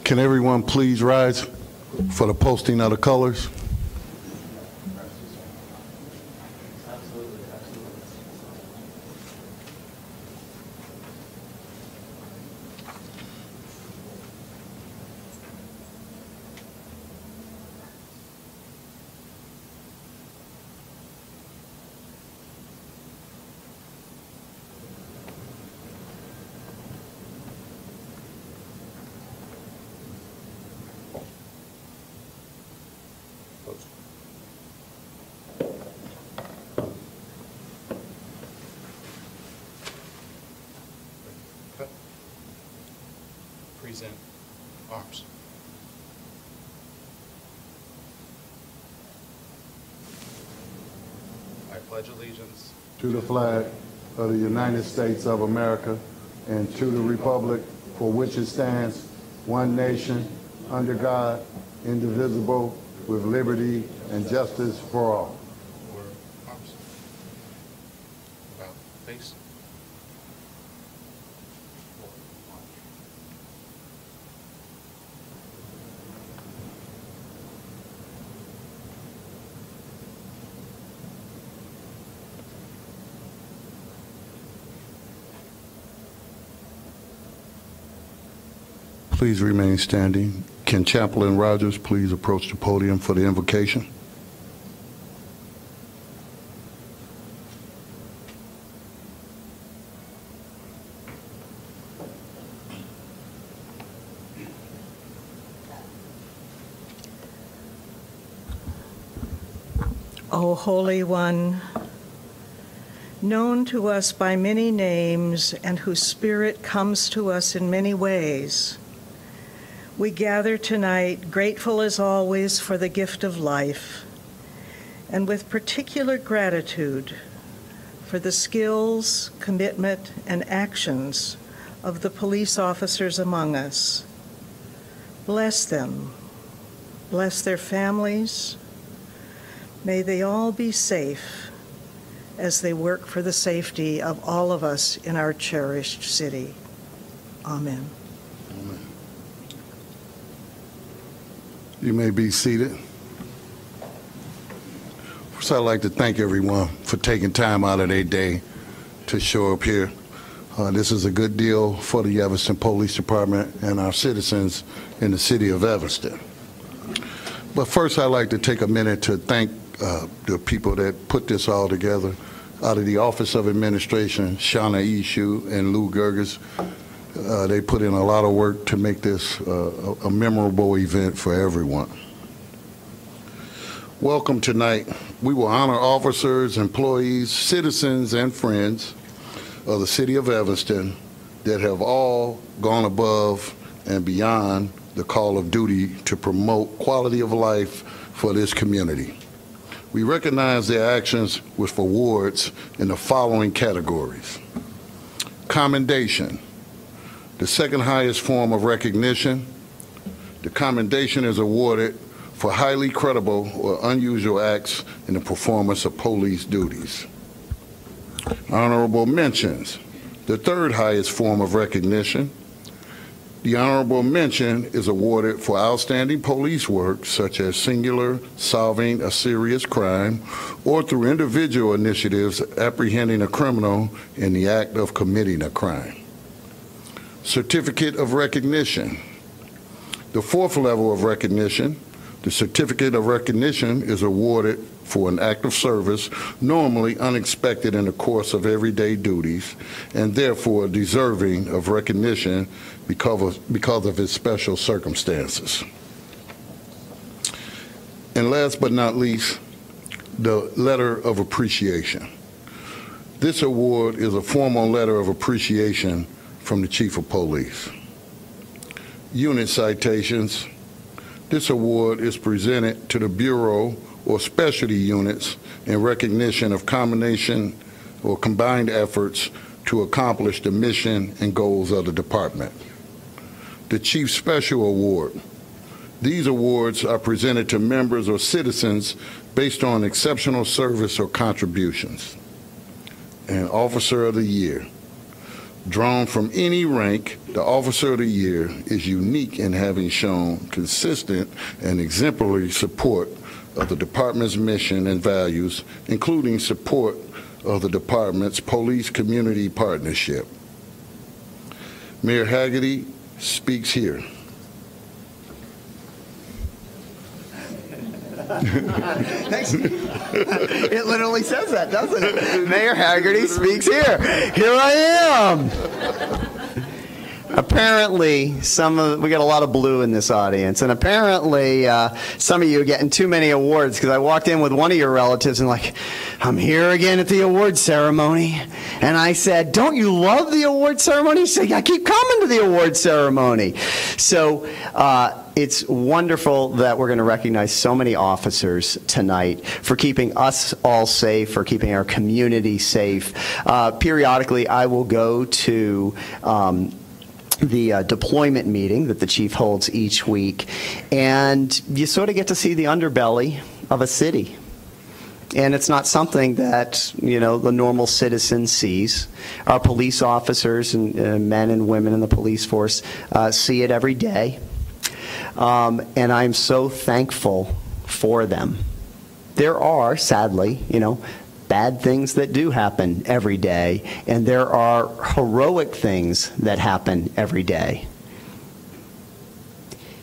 Can everyone please rise for the posting of the colors? Present arms. I pledge allegiance To the flag of the United States of America and to the republic for which it stands, one nation, under God, indivisible, with liberty and justice for all. arms. About face. Please remain standing. Can Chaplain Rogers please approach the podium for the invocation? O Holy One, known to us by many names and whose Spirit comes to us in many ways, we gather tonight grateful as always for the gift of life, and with particular gratitude for the skills, commitment, and actions of the police officers among us. Bless them. Bless their families. May they all be safe as they work for the safety of all of us in our cherished city. Amen. Amen. You may be seated. First, I'd like to thank everyone for taking time out of their day to show up here. This is a good deal for the Evanston Police Department and our citizens in the city of Evanston. But first, I'd like to take a minute to thank the people that put this all together. Out of the Office of Administration, Shauna Ishu and Lou Gerges, they put in a lot of work to make this a memorable event for everyone. Welcome tonight. We will honor officers, employees, citizens, and friends of the city of Evanston that have all gone above and beyond the call of duty to promote quality of life for this community. We recognize their actions with awards in the following categories. Commendation, the second highest form of recognition. The commendation is awarded for highly credible or unusual acts in the performance of police duties. Honorable mentions, the third highest form of recognition. The honorable mention is awarded for outstanding police work, such as singular solving a serious crime, or through individual initiatives apprehending a criminal in the act of committing a crime. Certificate of recognition. The fourth level of recognition, the certificate of recognition is awarded for an act of service normally unexpected in the course of everyday duties and therefore deserving of recognition because of its special circumstances. And last but not least, the letter of appreciation. This award is a formal letter of appreciation from the Chief of Police. Unit citations. This award is presented to the Bureau or specialty units in recognition of combination or combined efforts to accomplish the mission and goals of the department. The Chief Special Award. These awards are presented to members or citizens based on exceptional service or contributions. And Officer of the Year. Drawn from any rank, the Officer of the Year is unique in having shown consistent and exemplary support of the department's mission and values, including support of the department's police-community partnership. Mayor Haggerty speaks here. It literally says that, doesn't it? Mayor Haggerty speaks here. Here I am. Apparently, we got a lot of blue in this audience, and apparently some of you are getting too many awards, because I walked in with one of your relatives and like, I'm here again at the award ceremony. And I said, don't you love the award ceremony? She said, I keep coming to the award ceremony. So it's wonderful that we're going to recognize so many officers tonight for keeping us all safe, for keeping our community safe. Periodically, I will go to the deployment meeting that the chief holds each week, and you sort of get to see the underbelly of a city. And it's not something that, you know, the normal citizen sees. Our police officers and men and women in the police force see it every day. And I'm so thankful for them. There are, sadly, you know, bad things that do happen every day, and there are heroic things that happen every day.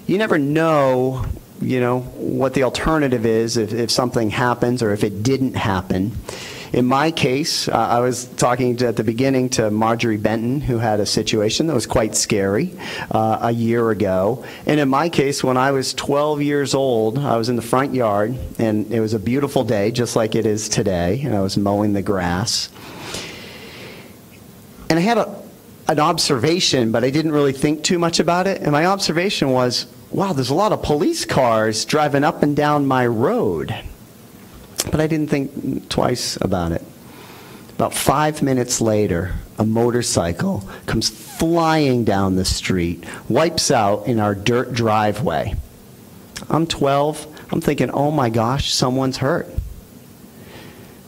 You never know, you know, what the alternative is if something happens or if it didn't happen. In my case, I was talking at the beginning to Marjorie Benton, who had a situation that was quite scary a year ago. And in my case, when I was 12 years old, I was in the front yard, and it was a beautiful day, just like it is today, and I was mowing the grass. And I had an observation, but I didn't really think too much about it. And my observation was, wow, there's a lot of police cars driving up and down my road. But I didn't think twice about it. About 5 minutes later, a motorcycle comes flying down the street, wipes out in our dirt driveway. I'm 12. I'm thinking, oh my gosh, someone's hurt.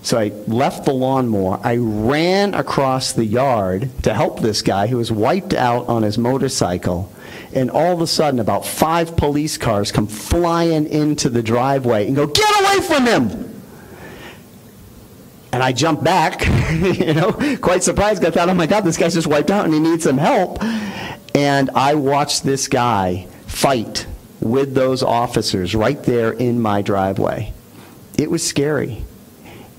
So I left the lawnmower. I ran across the yard to help this guy who was wiped out on his motorcycle. And all of a sudden, about 5 police cars come flying into the driveway and go, get away from him! And I jumped back, you know, quite surprised. I thought, oh my God, this guy's just wiped out and he needs some help. And I watched this guy fight with those officers right there in my driveway. It was scary.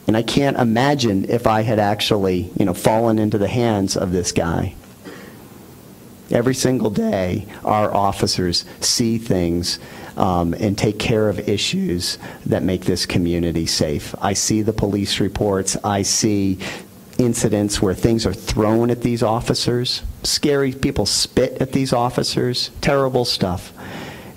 And I can't imagine if I had actually, you know, fallen into the hands of this guy. Every single day, our officers see things and take care of issues that make this community safe. I see the police reports. I see incidents where things are thrown at these officers. Scary people spit at these officers. Terrible stuff.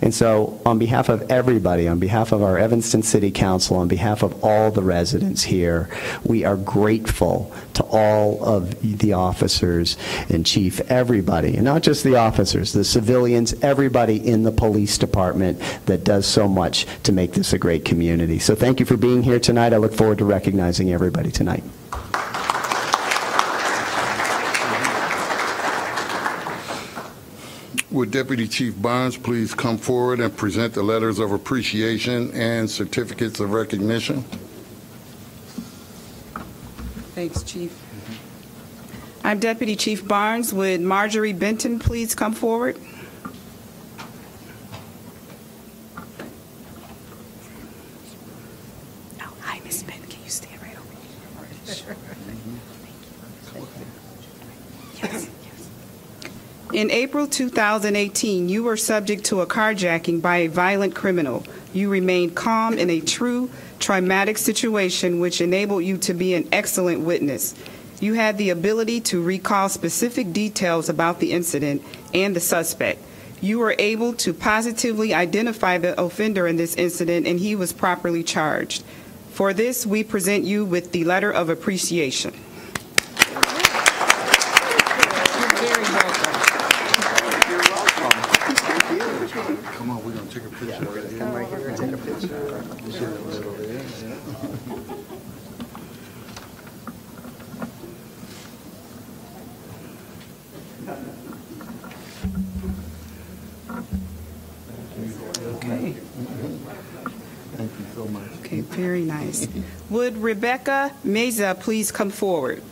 And so on behalf of everybody, on behalf of our Evanston City Council, on behalf of all the residents here, we are grateful to all of the officers and chief, everybody, and not just the officers, the civilians, everybody in the police department that does so much to make this a great community. So thank you for being here tonight. I look forward to recognizing everybody tonight. Would Deputy Chief Barnes please come forward and present the letters of appreciation and certificates of recognition? Thanks, Chief. I'm Deputy Chief Barnes. Would Marjorie Benton please come forward? Oh, hi, Miss Benton. Can you stand right over here? Sure. Yes. In April 2018, you were subject to a carjacking by a violent criminal. You remained calm in a true traumatic situation, which enabled you to be an excellent witness. You had the ability to recall specific details about the incident and the suspect. You were able to positively identify the offender in this incident, and he was properly charged. For this, we present you with the letter of appreciation. Come on, we're going to take a picture. Yeah, we're going to come right here and take a picture. Very nice. Would Rebecca Meza please come forward?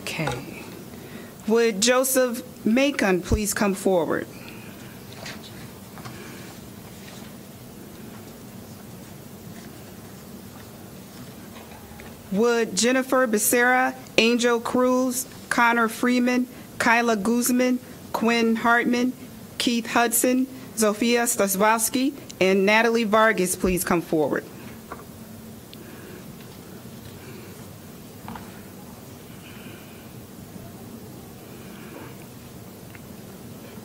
Okay. Would Joseph Macon please come forward? Would Jennifer Becerra, Angel Cruz, Connor Freeman, Kyla Guzman, Quinn Hartman, Keith Hudson, Zofia Staswowski, and Natalie Vargas please come forward?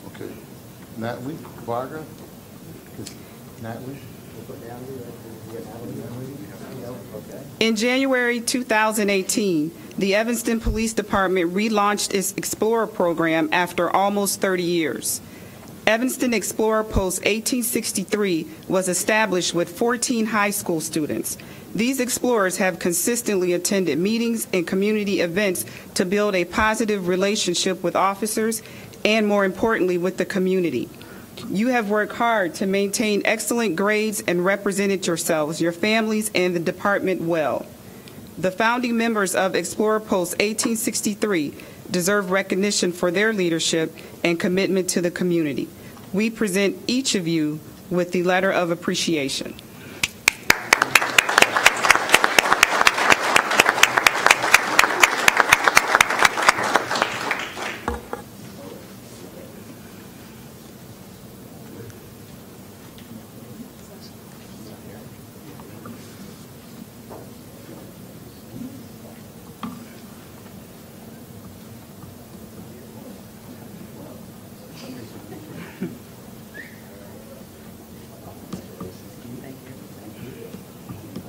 Okay. Natalie Varga? Natalie? In January 2018, the Evanston Police Department relaunched its Explorer program after almost 30 years. Evanston Explorer Post 1863 was established with 14 high school students. These explorers have consistently attended meetings and community events to build a positive relationship with officers and, more importantly, with the community. You have worked hard to maintain excellent grades and represented yourselves, your families, and the department well. The founding members of Explorer Post 1863 deserve recognition for their leadership and commitment to the community. We present each of you with the letter of appreciation.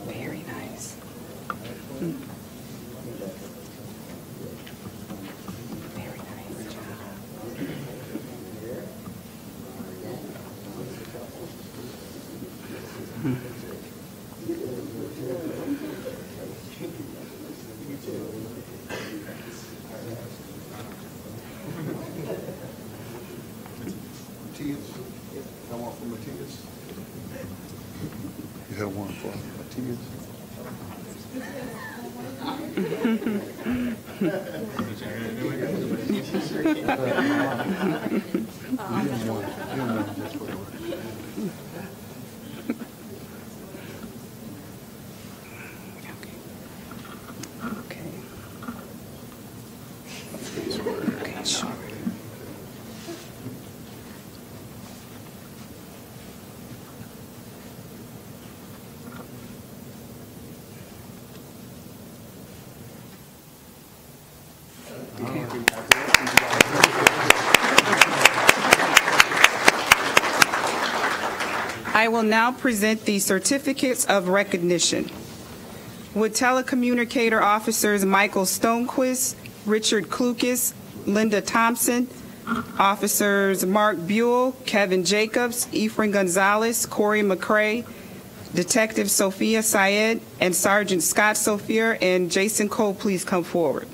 Very nice. Very nice job. Matias? Come on from Matias. You have one for Matias? Okay. Okay, sure. I will now present the certificates of recognition. Would telecommunicator officers Michael Stonequist, Richard Klukas, Linda Thompson, officers Mark Buell, Kevin Jacobs, Ephraim Gonzalez, Corey McCrae, Detective Sophia Syed, and Sergeant Scott Sophia and Jason Cole please come forward?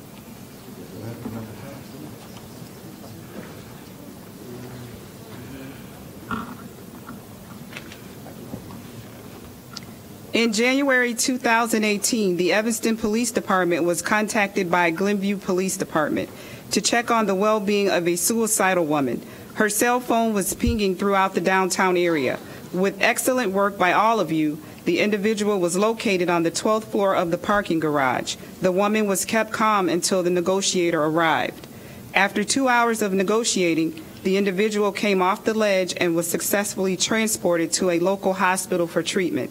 In January 2018, the Evanston Police Department was contacted by Glenview Police Department to check on the well-being of a suicidal woman. Her cell phone was pinging throughout the downtown area. With excellent work by all of you, the individual was located on the 12th floor of the parking garage. The woman was kept calm until the negotiator arrived. After 2 hours of negotiating, the individual came off the ledge and was successfully transported to a local hospital for treatment.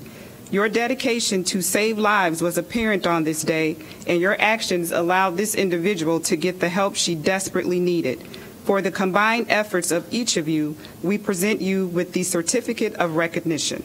Your dedication to save lives was apparent on this day, and your actions allowed this individual to get the help she desperately needed. For the combined efforts of each of you, we present you with the certificate of recognition.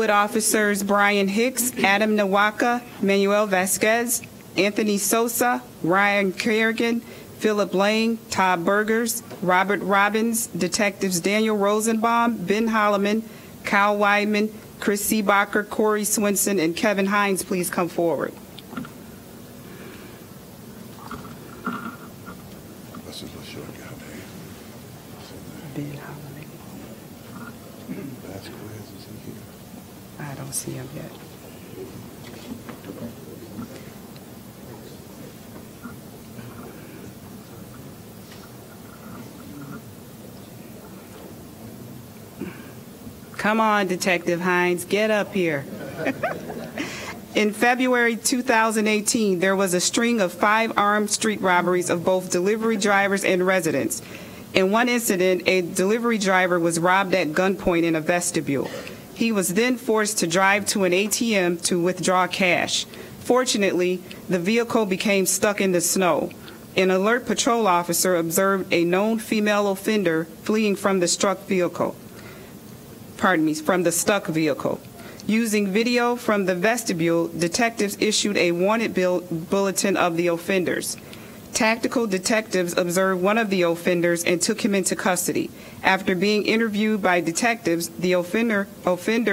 Wood officers Brian Hicks, Adam Nawaka, Manuel Vasquez, Anthony Sosa, Ryan Kerrigan, Philip Lane, Todd Burgers, Robert Robbins, Detectives Daniel Rosenbaum, Ben Holloman, Kyle Weidman, Chris Seebacher, Corey Swinson, and Kevin Hines, please come forward. Ben Holloman. I don't see him yet. Come on, Detective Hines, get up here. In February 2018, there was a string of 5 armed street robberies of both delivery drivers and residents. In one incident, a delivery driver was robbed at gunpoint in a vestibule. He was then forced to drive to an ATM to withdraw cash. Fortunately, the vehicle became stuck in the snow. An alert patrol officer observed a known female offender fleeing from the stuck vehicle. Using video from the vestibule, detectives issued a wanted bulletin of the offenders. Tactical detectives observed one of the offenders and took him into custody. After being interviewed by detectives, the offender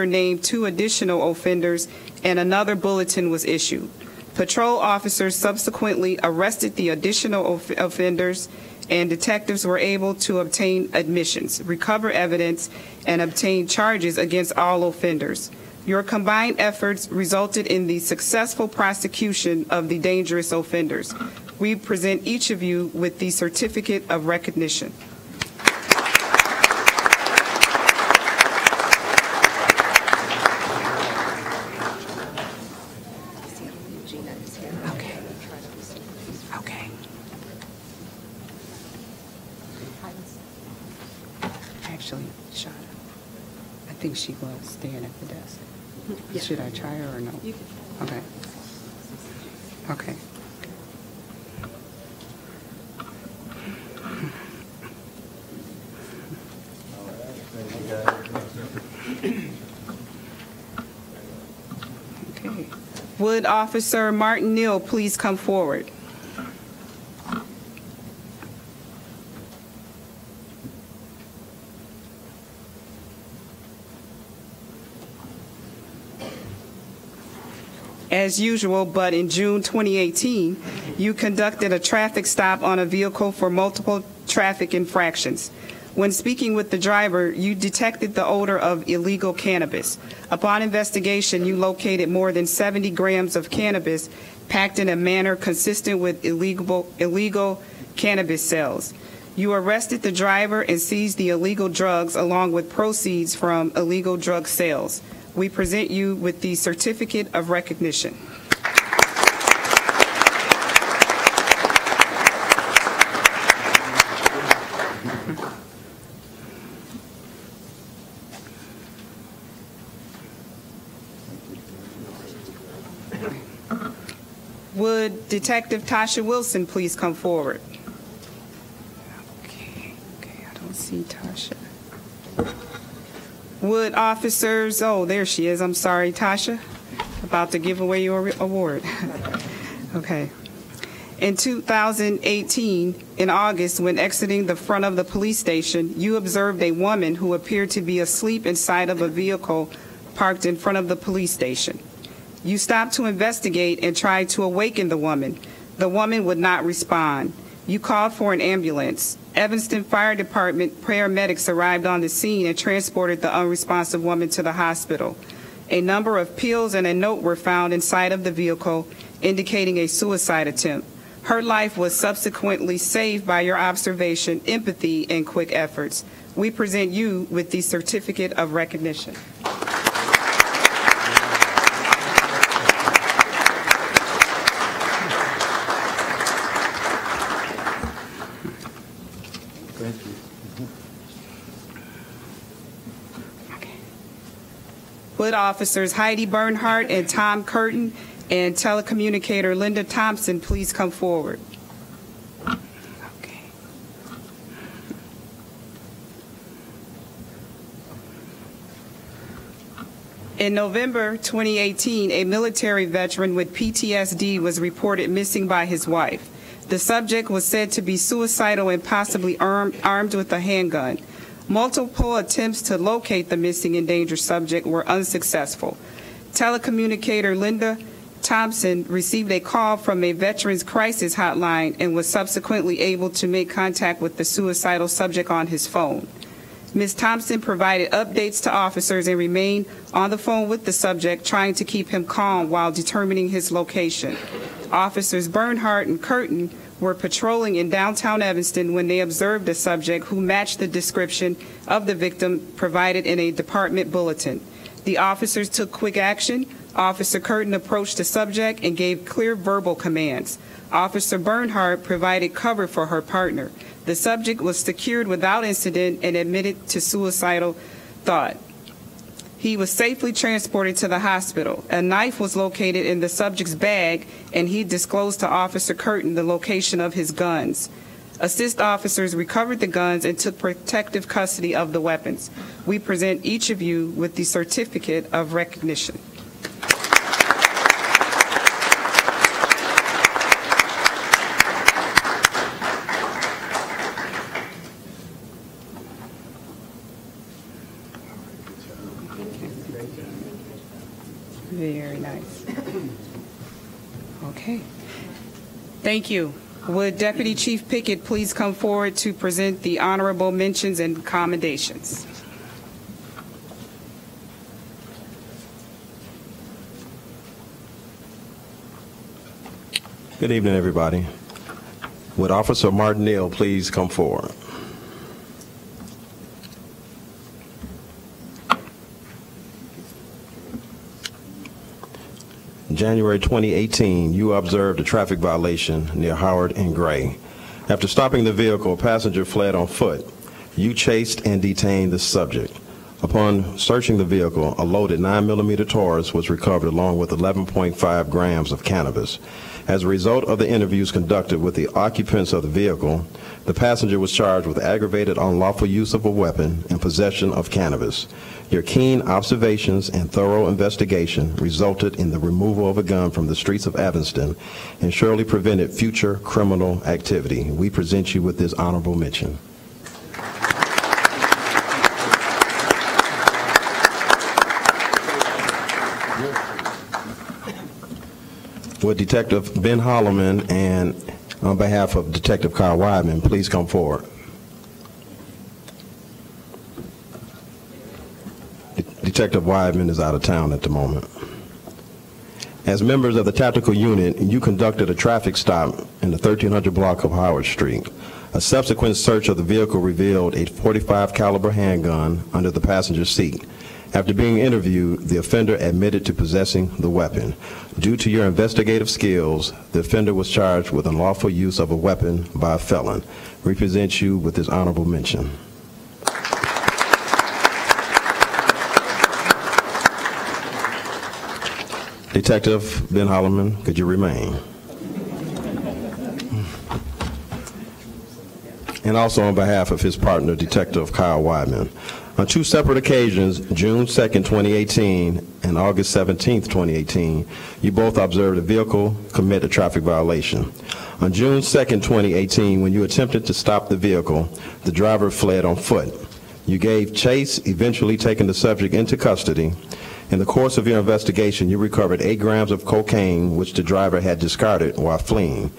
named 2 additional offenders and another bulletin was issued. Patrol officers subsequently arrested the additional offenders, and detectives were able to obtain admissions, recover evidence, and obtain charges against all offenders. Your combined efforts resulted in the successful prosecution of the dangerous offenders. We present each of you with the certificate of recognition. Okay. Okay. Actually, Shada, I think she was staying at the desk. Yeah. Should I try her or no? You can. Okay. Okay. Okay. Would Officer Martin Neal please come forward? As usual, but in June 2018, you conducted a traffic stop on a vehicle for multiple traffic infractions. When speaking with the driver, you detected the odor of illegal cannabis. Upon investigation, you located more than 70 grams of cannabis packed in a manner consistent with illegal cannabis sales. You arrested the driver and seized the illegal drugs along with proceeds from illegal drug sales. We present you with the certificate of recognition. Would Detective Tasha Wilson please come forward? Okay, I don't see Tasha. Would officers, oh, there she is. I'm sorry, Tasha. About to give away your award. Okay. In 2018, in August, when exiting the front of the police station, you observed a woman who appeared to be asleep inside of a vehicle parked in front of the police station. You stopped to investigate and tried to awaken the woman. The woman would not respond. You called for an ambulance. Evanston Fire Department paramedics arrived on the scene and transported the unresponsive woman to the hospital. A number of pills and a note were found inside of the vehicle, indicating a suicide attempt. Her life was subsequently saved by your observation, empathy, and quick efforts. We present you with the certificate of recognition. Would officers Heidi Bernhardt and Tom Curtin and telecommunicator Linda Thompson please come forward? Okay. In November 2018, a military veteran with PTSD was reported missing by his wife. The subject was said to be suicidal and possibly armed with a handgun. Multiple attempts to locate the missing and dangerous subject were unsuccessful. Telecommunicator Linda Thompson received a call from a veterans crisis hotline and was subsequently able to make contact with the suicidal subject on his phone. Ms. Thompson provided updates to officers and remained on the phone with the subject, trying to keep him calm while determining his location. Officers Bernhardt and Curtin were patrolling in downtown Evanston when they observed a subject who matched the description of the victim provided in a department bulletin. The officers took quick action. Officer Curtin approached the subject and gave clear verbal commands. Officer Bernhardt provided cover for her partner. The subject was secured without incident and admitted to suicidal thought. He was safely transported to the hospital. A knife was located in the subject's bag, and he disclosed to Officer Curtin the location of his guns. Assist officers recovered the guns and took protective custody of the weapons. We present each of you with the certificate of recognition. Very nice. Okay. Thank you. Would Deputy Chief Pickett please come forward to present the honorable mentions and commendations? Good evening, everybody. Would Officer Martin Neal please come forward? In January 2018, you observed a traffic violation near Howard and Gray. After stopping the vehicle, a passenger fled on foot. You chased and detained the subject. Upon searching the vehicle, a loaded 9mm Taurus was recovered along with 11.5 grams of cannabis. As a result of the interviews conducted with the occupants of the vehicle, the passenger was charged with aggravated unlawful use of a weapon and possession of cannabis. Your keen observations and thorough investigation resulted in the removal of a gun from the streets of Evanston and surely prevented future criminal activity. We present you with this honorable mention. Would Detective Ben Holloman and on behalf of Detective Kyle Weidman please come forward? Detective Weidman is out of town at the moment. As members of the tactical unit, you conducted a traffic stop in the 1300 block of Howard Street. A subsequent search of the vehicle revealed a .45 caliber handgun under the passenger seat. After being interviewed, the offender admitted to possessing the weapon. Due to your investigative skills, the offender was charged with unlawful use of a weapon by a felon. We present you with this honorable mention. Detective Ben Holloman, could you remain? And also on behalf of his partner, Detective Kyle Weidman. On two separate occasions, June 2nd, 2018 and August 17th, 2018, you both observed a vehicle commit a traffic violation. On June 2nd, 2018, when you attempted to stop the vehicle, the driver fled on foot. You gave chase, eventually taking the subject into custody. In the course of your investigation, you recovered 8 grams of cocaine, which the driver had discarded while fleeing.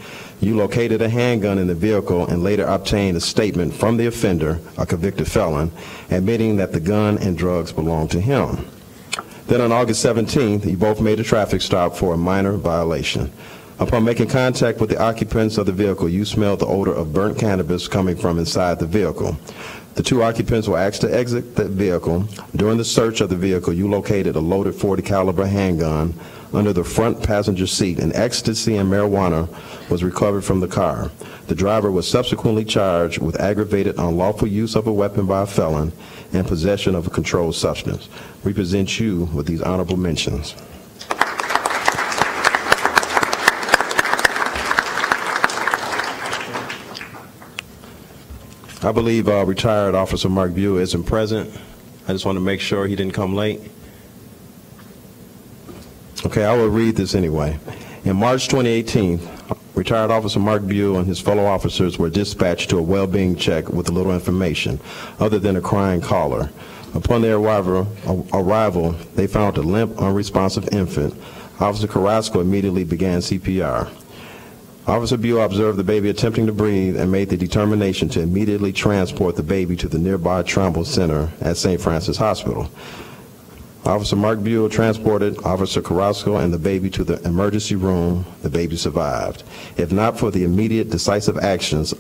You located a handgun in the vehicle and later obtained a statement from the offender, a convicted felon, admitting that the gun and drugs belonged to him. Then on August 17th, you both made a traffic stop for a minor violation. Upon making contact with the occupants of the vehicle, you smelled the odor of burnt cannabis coming from inside the vehicle. The two occupants were asked to exit the vehicle. During the search of the vehicle, you located a loaded .40 caliber handgun under the front passenger seat, and ecstasy and marijuana was recovered from the car. The driver was subsequently charged with aggravated unlawful use of a weapon by a felon and possession of a controlled substance. We present you with these honorable mentions. I believe retired Officer Mark Buell isn't present. I just want to make sure he didn't come late. Okay, I will read this anyway. In March 2018, retired Officer Mark Buell and his fellow officers were dispatched to a well-being check with little information other than a crying caller. Upon their arrival, they found a limp, unresponsive infant. Officer Carrasco immediately began CPR. Officer Buell observed the baby attempting to breathe and made the determination to immediately transport the baby to the nearby trauma center at St. Francis Hospital. Officer Mark Buell transported Officer Carrasco and the baby to the emergency room. The baby survived. If not for the immediate decisive actions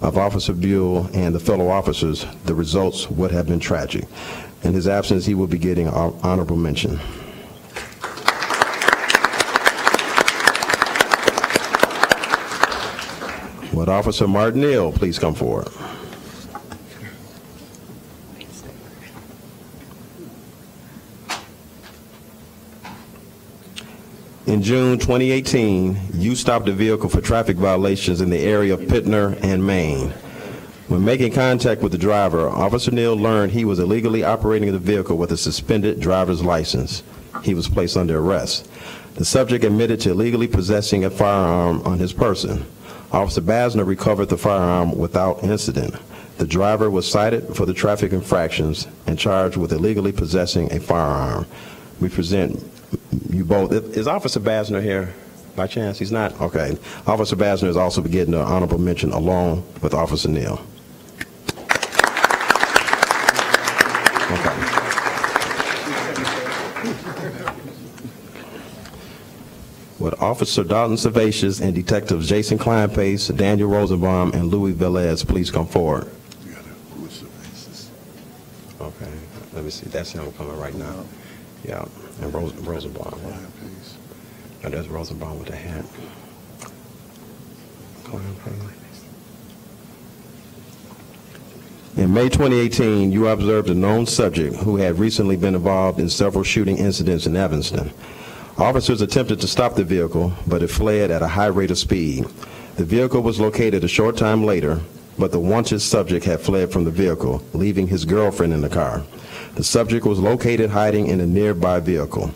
of Officer Buell and the fellow officers, the results would have been tragic. In his absence, he will be getting an honorable mention. Would Officer Martinell please come forward? In June 2018, you stopped a vehicle for traffic violations in the area of Pittner and Maine. When making contact with the driver, Officer Neal learned he was illegally operating the vehicle with a suspended driver's license. He was placed under arrest. The subject admitted to illegally possessing a firearm on his person. Officer Basner recovered the firearm without incident. The driver was cited for the traffic infractions and charged with illegally possessing a firearm. We present you both. Is Officer Basner here by chance? He's not? Okay. Officer Basner is also getting an honorable mention along with Officer Neal. Okay. Would Officer Dalton Servatius and Detectives Jason Kleinpace, Daniel Rosenbaum, and Louis Velez please come forward? Okay. Let me see. That's him coming right now. Yeah. And Rosenbaum. And there's Rosenbaum with the hat. In May 2018, you observed a known subject who had recently been involved in several shooting incidents in Evanston. Officers attempted to stop the vehicle, but it fled at a high rate of speed. The vehicle was located a short time later, but the wanted subject had fled from the vehicle, leaving his girlfriend in the car. The subject was located hiding in a nearby vehicle.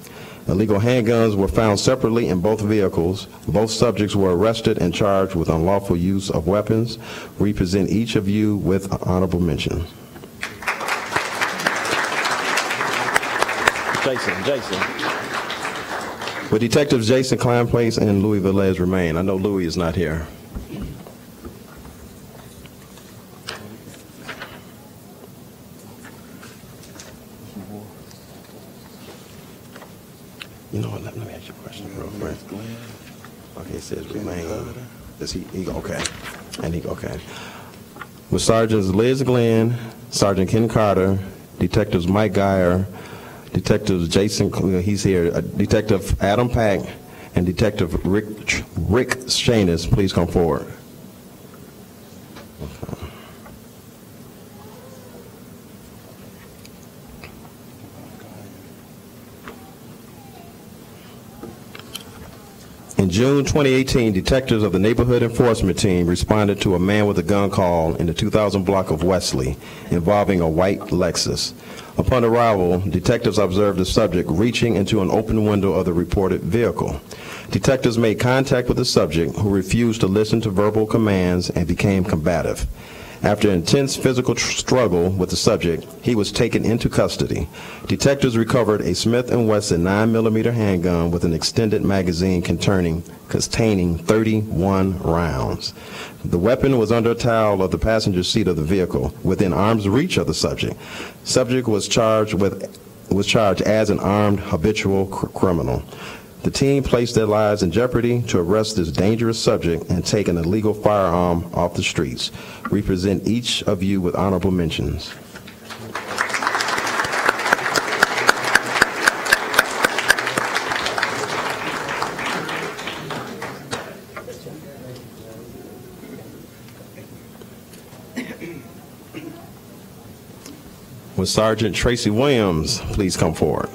Illegal handguns were found separately in both vehicles. Both subjects were arrested and charged with unlawful use of weapons. We present each of you with honorable mention. Jason. Would Detectives Jason Kleinpace and Louis Velez remain? I know Louis is not here. You know what, let me ask you a question real quick. Okay, it says remain. Does he okay. And okay. With Sergeants Liz Glenn, Sergeant Ken Carter, Detectives Mike Geyer, Detectives Jason, he's here, Detective Adam Pack, and Detective Rick Shanis, please come forward. Okay. In June 2018, detectives of the Neighborhood Enforcement Team responded to a man with a gun call in the 2000 block of Wesley involving a white Lexus. Upon arrival, detectives observed the subject reaching into an open window of the reported vehicle. Detectives made contact with the subject, who refused to listen to verbal commands and became combative. After intense physical struggle with the subject, he was taken into custody. Detectives recovered a Smith & Wesson 9mm handgun with an extended magazine containing 31 rounds. The weapon was under a towel of the passenger seat of the vehicle, within arm's reach of the subject. Subject was charged as an armed habitual criminal. The team placed their lives in jeopardy to arrest this dangerous subject and take an illegal firearm off the streets. We present each of you with honorable mentions. Would Sergeant Tracy Williams please come forward?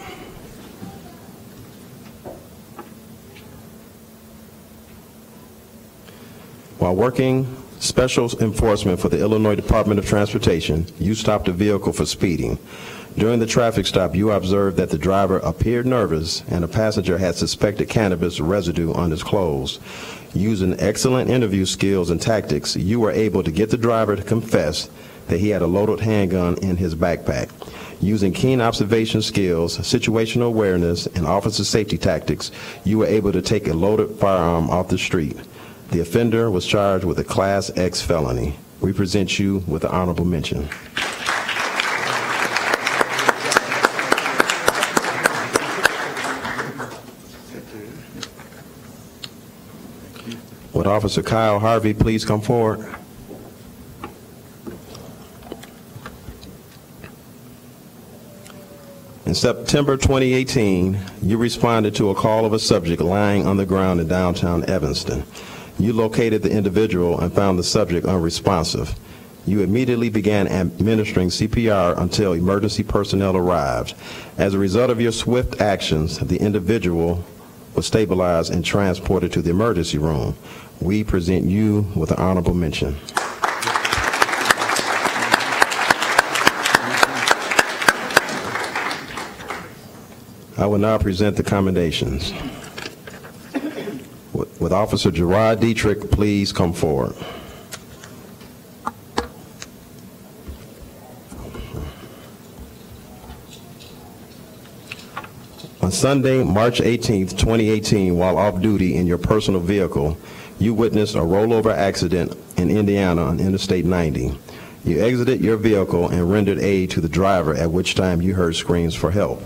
While working special enforcement for the Illinois Department of Transportation, you stopped a vehicle for speeding. During the traffic stop, you observed that the driver appeared nervous and the passenger had suspected cannabis residue on his clothes. Using excellent interview skills and tactics, you were able to get the driver to confess that he had a loaded handgun in his backpack. Using keen observation skills, situational awareness, and officer safety tactics, you were able to take a loaded firearm off the street. The offender was charged with a Class X felony. We present you with an honorable mention. Would Officer Kyle Harvey please come forward? In September 2018, you responded to a call of a subject lying on the ground in downtown Evanston. You located the individual and found the subject unresponsive. You immediately began administering CPR until emergency personnel arrived. As a result of your swift actions, the individual was stabilized and transported to the emergency room. We present you with an honorable mention. I will now present the commendations. With Officer Gerard Dietrich, please come forward. On Sunday, March 18th, 2018, while off duty in your personal vehicle, you witnessed a rollover accident in Indiana on Interstate 90. You exited your vehicle and rendered aid to the driver, at which time you heard screams for help.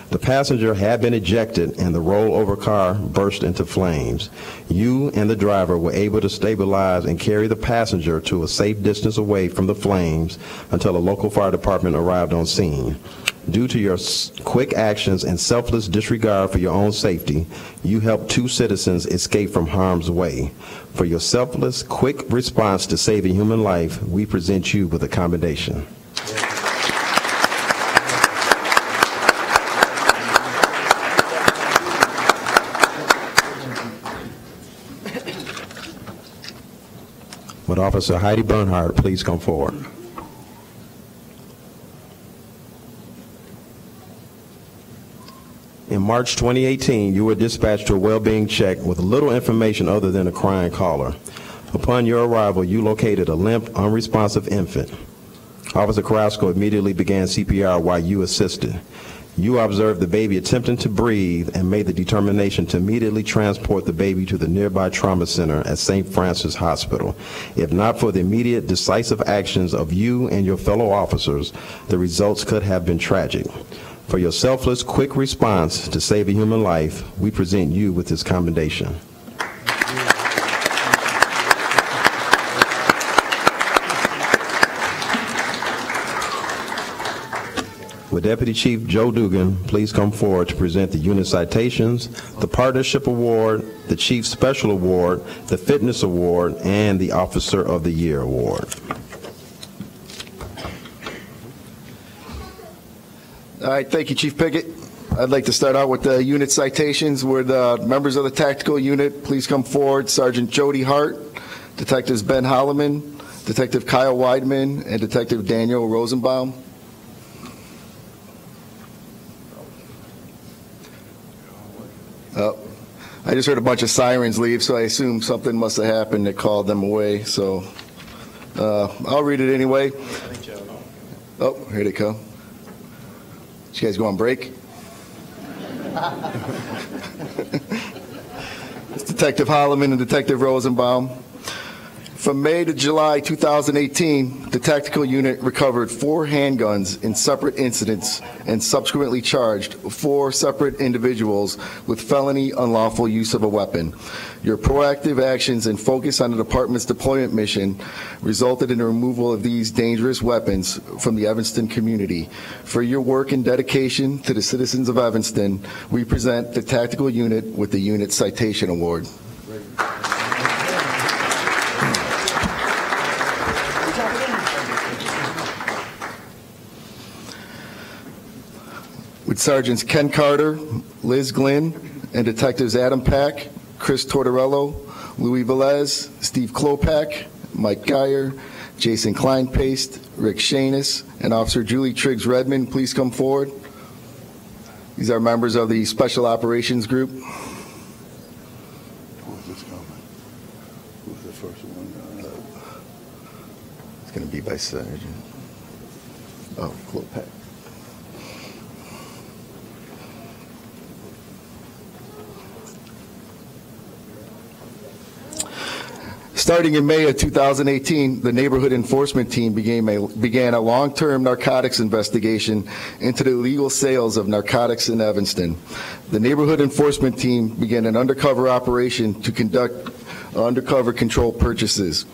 The passenger had been ejected and the rollover car burst into flames. You and the driver were able to stabilize and carry the passenger to a safe distance away from the flames until a local fire department arrived on scene. Due to your quick actions and selfless disregard for your own safety, you helped 2 citizens escape from harm's way. For your selfless, quick response to saving human life, we present you with a commendation. Would Officer Heidi Bernhardt please come forward? In March 2018, you were dispatched to a well-being check with little information other than a crying caller. Upon your arrival, you located a limp, unresponsive infant. Officer Carrasco immediately began CPR while you assisted. You observed the baby attempting to breathe and made the determination to immediately transport the baby to the nearby trauma center at St. Francis Hospital. If not for the immediate, decisive actions of you and your fellow officers, the results could have been tragic. For your selfless, quick response to save a human life, we present you with this commendation. Would Deputy Chief Joe Dugan please come forward to present the unit citations, the Partnership Award, the Chief Special Award, the Fitness Award, and the Officer of the Year Award. All right, thank you, Chief Pickett. I'd like to start out with the unit citations. Would members of the tactical unit please come forward? Sergeant Jody Hart, Detectives Ben Holloman, Detective Kyle Weidman, and Detective Daniel Rosenbaum. I just heard a bunch of sirens leave, so I assume something must have happened that called them away. So I'll read it anyway. Oh, here they come. Did you guys go on break? It's Detective Holloman and Detective Rosenbaum. From May to July 2018, the tactical unit recovered 4 handguns in separate incidents and subsequently charged 4 separate individuals with felony unlawful use of a weapon. Your proactive actions and focus on the department's deployment mission resulted in the removal of these dangerous weapons from the Evanston community. For your work and dedication to the citizens of Evanston, we present the tactical unit with the Unit Citation Award. With Sergeants Ken Carter, Liz Glynn, and Detectives Adam Pack, Chris Tortorello, Louis Velez, Steve Klopak, Mike Geyer, Jason Kleinpaste, Rick Shanis, and Officer Julie Triggs Redmond, please come forward. These are members of the Special Operations Group. Who's this coming? Who's the first one? It's going to be by Sergeant. Oh, Clopec. Starting in May of 2018, the Neighborhood Enforcement Team began a long-term narcotics investigation into the illegal sales of narcotics in Evanston. The Neighborhood Enforcement Team began an undercover operation to conduct undercover control purchases.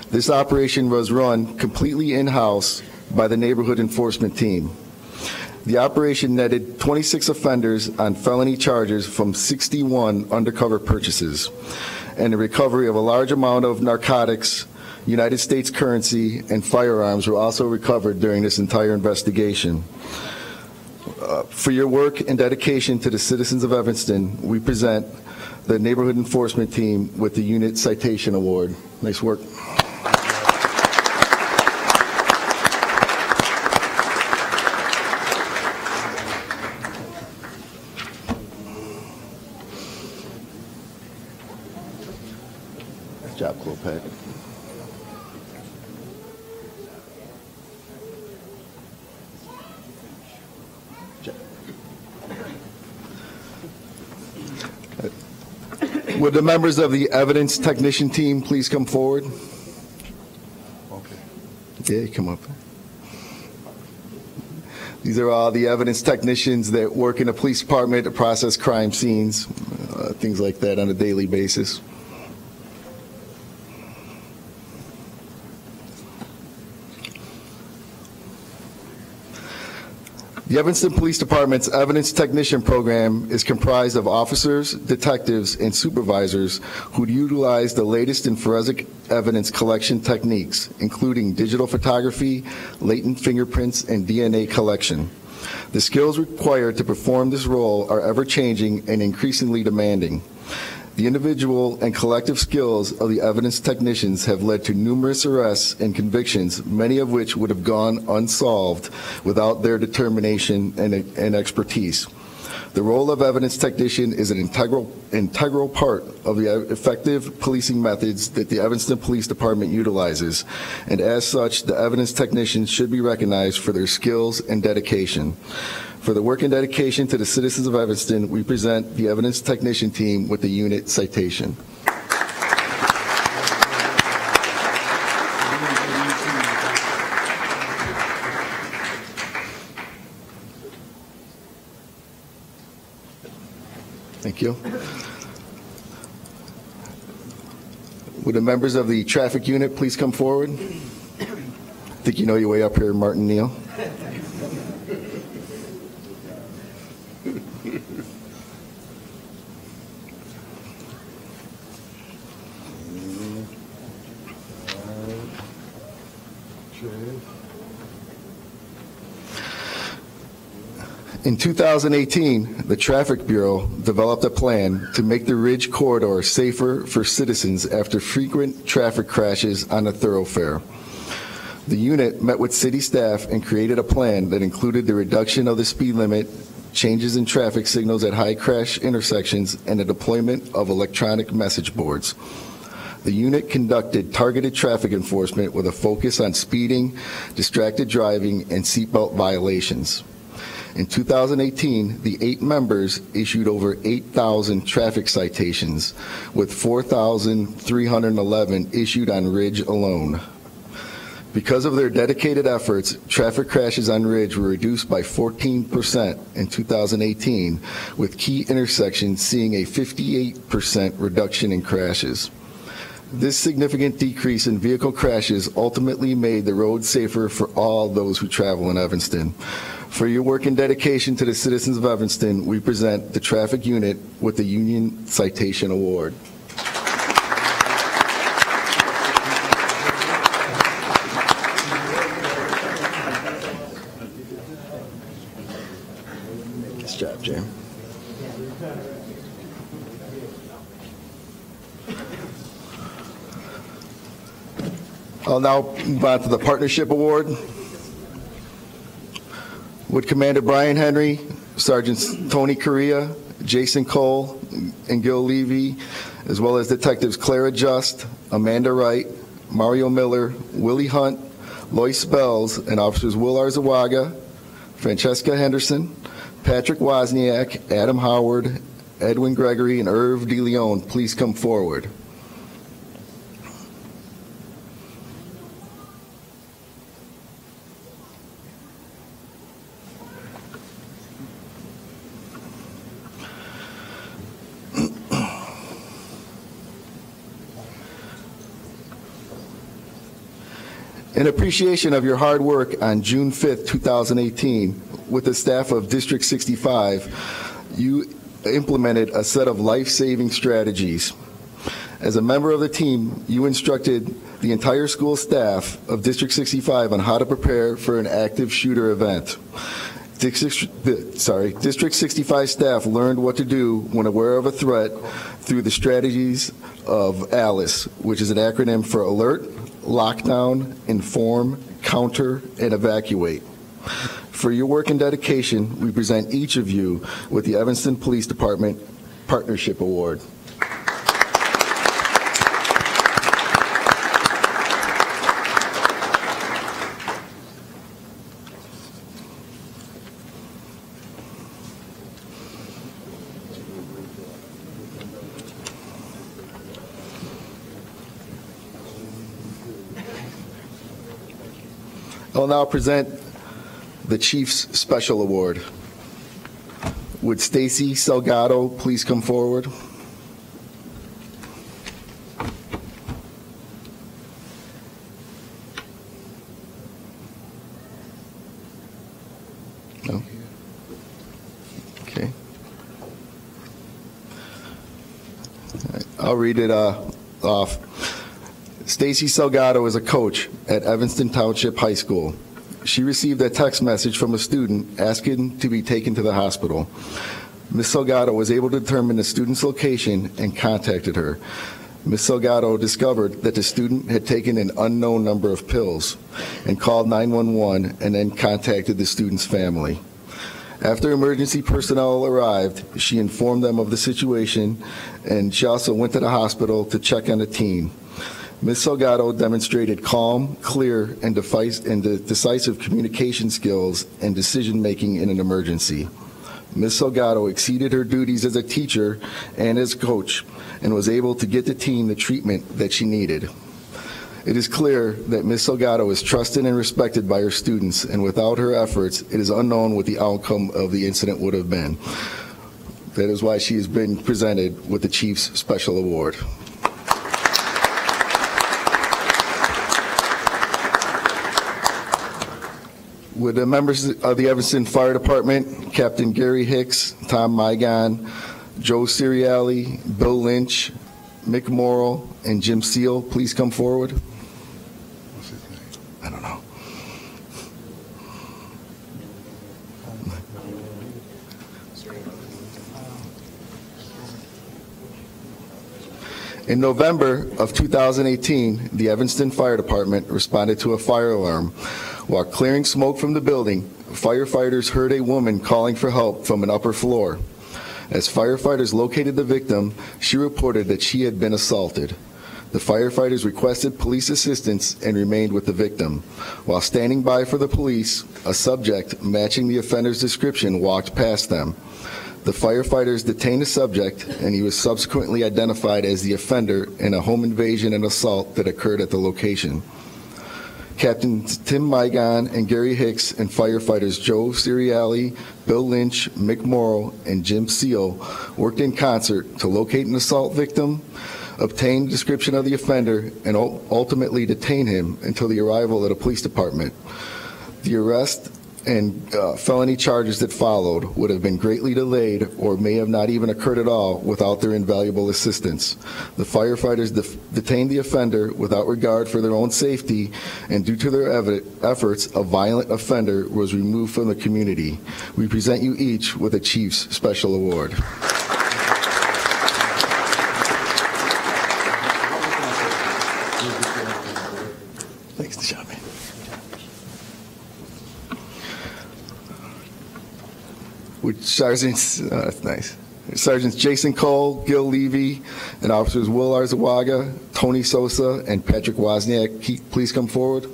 This operation was run completely in-house by the Neighborhood Enforcement Team. The operation netted 26 offenders on felony charges from 61 undercover purchases, and the recovery of a large amount of narcotics, United States currency, and firearms were also recovered during this entire investigation. For your work and dedication to the citizens of Evanston, we present the Neighborhood Enforcement Team with the Unit Citation Award. Nice work. Good job, Clopec. Would the members of the evidence technician team please come forward? Okay. Yeah, come up. These are all the evidence technicians that work in the police department to process crime scenes, things like that on a daily basis. The Evanston Police Department's Evidence Technician Program is comprised of officers, detectives, and supervisors who utilize the latest in forensic evidence collection techniques, including digital photography, latent fingerprints, and DNA collection. The skills required to perform this role are ever-changing and increasingly demanding. The individual and collective skills of the evidence technicians have led to numerous arrests and convictions, many of which would have gone unsolved without their determination and expertise. The role of evidence technician is an integral part of the effective policing methods that the Evanston Police Department utilizes, and as such, the evidence technicians should be recognized for their skills and dedication. For the work and dedication to the citizens of Evanston, we present the evidence technician team with the unit citation. Thank you. Would the members of the traffic unit please come forward? I think you know your way up here, Martin Neal. In 2018, the Traffic Bureau developed a plan to make the Ridge Corridor safer for citizens after frequent traffic crashes on the thoroughfare. The unit met with city staff and created a plan that included the reduction of the speed limit, changes in traffic signals at high crash intersections, and the deployment of electronic message boards. The unit conducted targeted traffic enforcement with a focus on speeding, distracted driving, and seatbelt violations. In 2018, the 8 members issued over 8,000 traffic citations, with 4,311 issued on Ridge alone. Because of their dedicated efforts, traffic crashes on Ridge were reduced by 14% in 2018, with key intersections seeing a 58% reduction in crashes. This significant decrease in vehicle crashes ultimately made the road safer for all those who travel in Evanston. For your work and dedication to the citizens of Evanston, we present the traffic unit with the Union Citation Award. Nice job, Jim. I'll now move on to the Partnership Award. With Commander Brian Henry, Sergeants Tony Correa, Jason Cole, and Gil Levy, as well as Detectives Clara Just, Amanda Wright, Mario Miller, Willie Hunt, Lois Spells, and Officers Will Arzawaga, Francesca Henderson, Patrick Wozniak, Adam Howard, Edwin Gregory, and Irv De Leon, please come forward. In appreciation of your hard work on June 5th, 2018, with the staff of District 65, you implemented a set of life-saving strategies. As a member of the team, you instructed the entire school staff of District 65 on how to prepare for an active shooter event. District 65 staff learned what to do when aware of a threat through the strategies of ALICE, which is an acronym for Alert, Lockdown, Inform, Counter, and Evacuate. For your work and dedication, we present each of you with the Evanston Police Department Partnership Award. I'll now present the Chief's Special Award. Would Stacey Salgado please come forward? No? Okay. I'll read it off. Stacey Salgado is a coach at Evanston Township High School. She received a text message from a student asking to be taken to the hospital. Ms. Salgado was able to determine the student's location and contacted her. Ms. Salgado discovered that the student had taken an unknown number of pills and called 911 and then contacted the student's family. After emergency personnel arrived, she informed them of the situation, and she also went to the hospital to check on the teen. Ms. Salgado demonstrated calm, clear, and decisive communication skills and decision-making in an emergency. Ms. Salgado exceeded her duties as a teacher and as coach and was able to get the teen the treatment that she needed. It is clear that Ms. Salgado is trusted and respected by her students, and without her efforts, it is unknown what the outcome of the incident would have been. That is why she has been presented with the Chief's Special Award. With the members of the Evanston Fire Department, Captain Gary Hicks, Tom Mygon, Joe Ciriali, Bill Lynch, Mick Morrill, and Jim Seal, please come forward. What's his name? I don't know. In November of 2018, the Evanston Fire Department responded to a fire alarm. While clearing smoke from the building, firefighters heard a woman calling for help from an upper floor. As firefighters located the victim, she reported that she had been assaulted. The firefighters requested police assistance and remained with the victim. While standing by for the police, a subject matching the offender's description walked past them. The firefighters detained the subject, and he was subsequently identified as the offender in a home invasion and assault that occurred at the location. Captains Tim Mygon and Gary Hicks and firefighters Joe Ciriali, Bill Lynch, Mick Morrow, and Jim Seal worked in concert to locate an assault victim, obtain a description of the offender, and ultimately detain him until the arrival at a police department. The arrest and felony charges that followed would have been greatly delayed or may have not even occurred at all without their invaluable assistance. The firefighters detained the offender without regard for their own safety, and due to their efforts, a violent offender was removed from the community. We present you each with a Chief's Special Award. with Sergeants, that's nice. Sergeants Jason Cole, Gil Levy, and Officers Will Arzawaga, Tony Sosa, and Patrick Wozniak. Please come forward.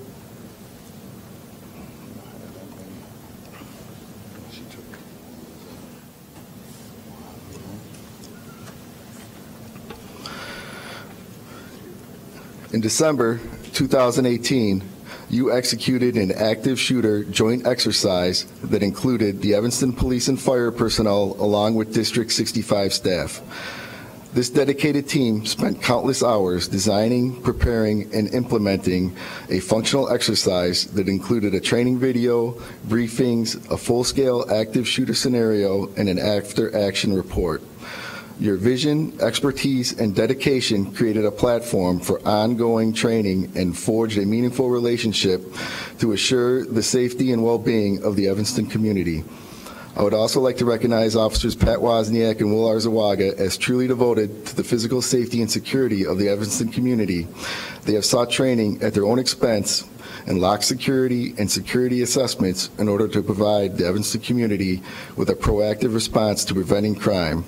In December 2018, you executed an active shooter joint exercise that included the Evanston Police and Fire personnel along with District 65 staff. This dedicated team spent countless hours designing, preparing, and implementing a functional exercise that included a training video, briefings, a full-scale active shooter scenario, and an after-action report. Your vision, expertise, and dedication created a platform for ongoing training and forged a meaningful relationship to assure the safety and well-being of the Evanston community. I would also like to recognize Officers Pat Wozniak and Will Arzawaga as truly devoted to the physical safety and security of the Evanston community. They have sought training at their own expense and locked security and security assessments in order to provide the Evanston community with a proactive response to preventing crime.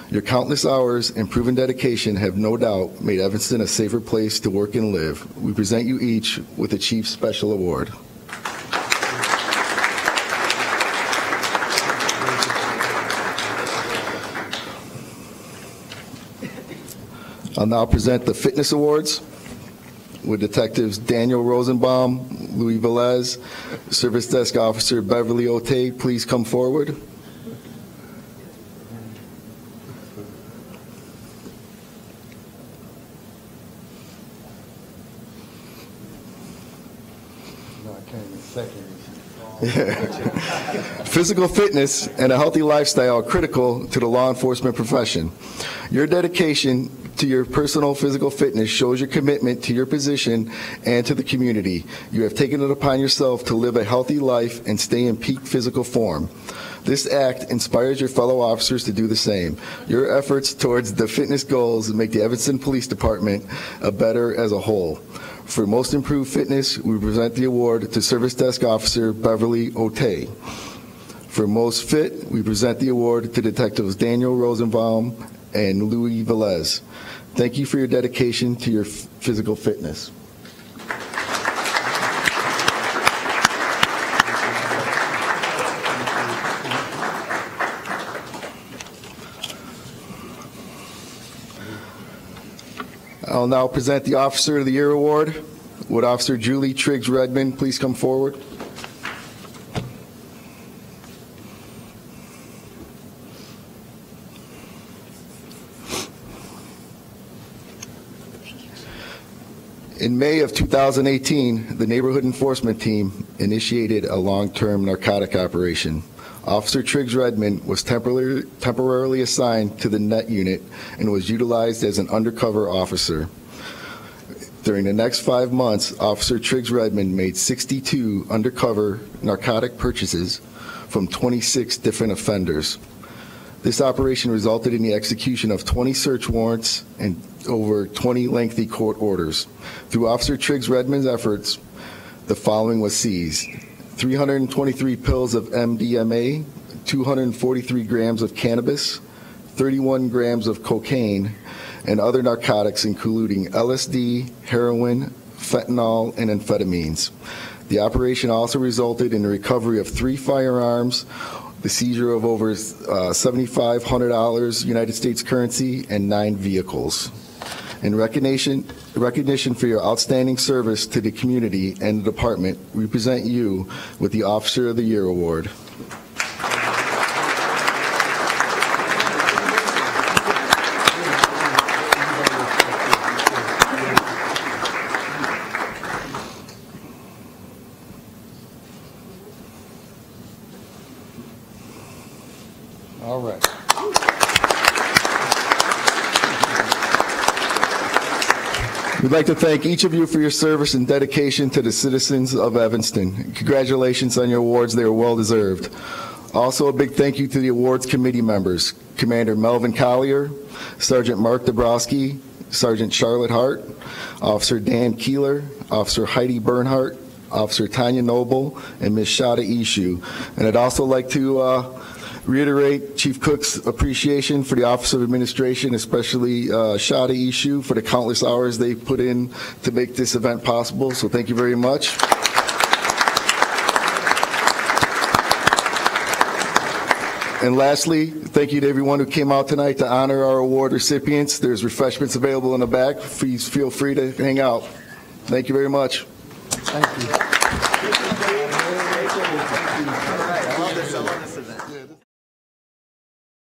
Your countless hours and proven dedication have no doubt made Evanston a safer place to work and live. We present you each with the Chief's Special Award. I'll now present the Fitness Awards with Detectives Daniel Rosenbaum, Louis Velez, Service Desk Officer Beverly Otey. Please come forward. Physical fitness and a healthy lifestyle are critical to the law enforcement profession. Your dedication to your personal physical fitness shows your commitment to your position and to the community. You have taken it upon yourself to live a healthy life and stay in peak physical form. This act inspires your fellow officers to do the same. Your efforts towards the fitness goals make the Evanston Police Department better as a whole. For most improved fitness, we present the award to Service Desk Officer Beverly Otey. For most fit, we present the award to Detectives Daniel Rosenbaum and Louis Velez. Thank you for your dedication to your physical fitness. I'll now present the Officer of the Year Award. Would Officer Julie Triggs Redmond please come forward? In May of 2018, the Neighborhood Enforcement Team initiated a long-term narcotic operation. Officer Triggs Redmond was temporarily assigned to the NET unit and was utilized as an undercover officer. During the next 5 months, Officer Triggs Redmond made 62 undercover narcotic purchases from 26 different offenders. This operation resulted in the execution of 20 search warrants and over 20 lengthy court orders. Through Officer Triggs Redmond's efforts, the following was seized: 323 pills of MDMA, 243 grams of cannabis, 31 grams of cocaine, and other narcotics including LSD, heroin, fentanyl, and amphetamines. The operation also resulted in the recovery of 3 firearms, the seizure of over $7,500 United States currency, and 9 vehicles. In recognition for your outstanding service to the community and the department, we present you with the Officer of the Year Award. All right. We'd like to thank each of you for your service and dedication to the citizens of Evanston. Congratulations on your awards. They are well deserved. Also, a big thank you to the awards committee members: Commander Melvin Collier, Sergeant Mark Dabrowski, Sergeant Charlotte Hart, Officer Dan Keeler, Officer Heidi Bernhardt, Officer Tanya Noble, and Ms. Shada Ishu. And I'd also like to reiterate Chief Cook's appreciation for the Office of Administration, especially Shadi Ishu, for the countless hours they put in to make this event possible. So thank you very much. And lastly, thank you to everyone who came out tonight to honor our award recipients. There's refreshments available in the back. Please feel free to hang out. Thank you very much. Thank you. I love this.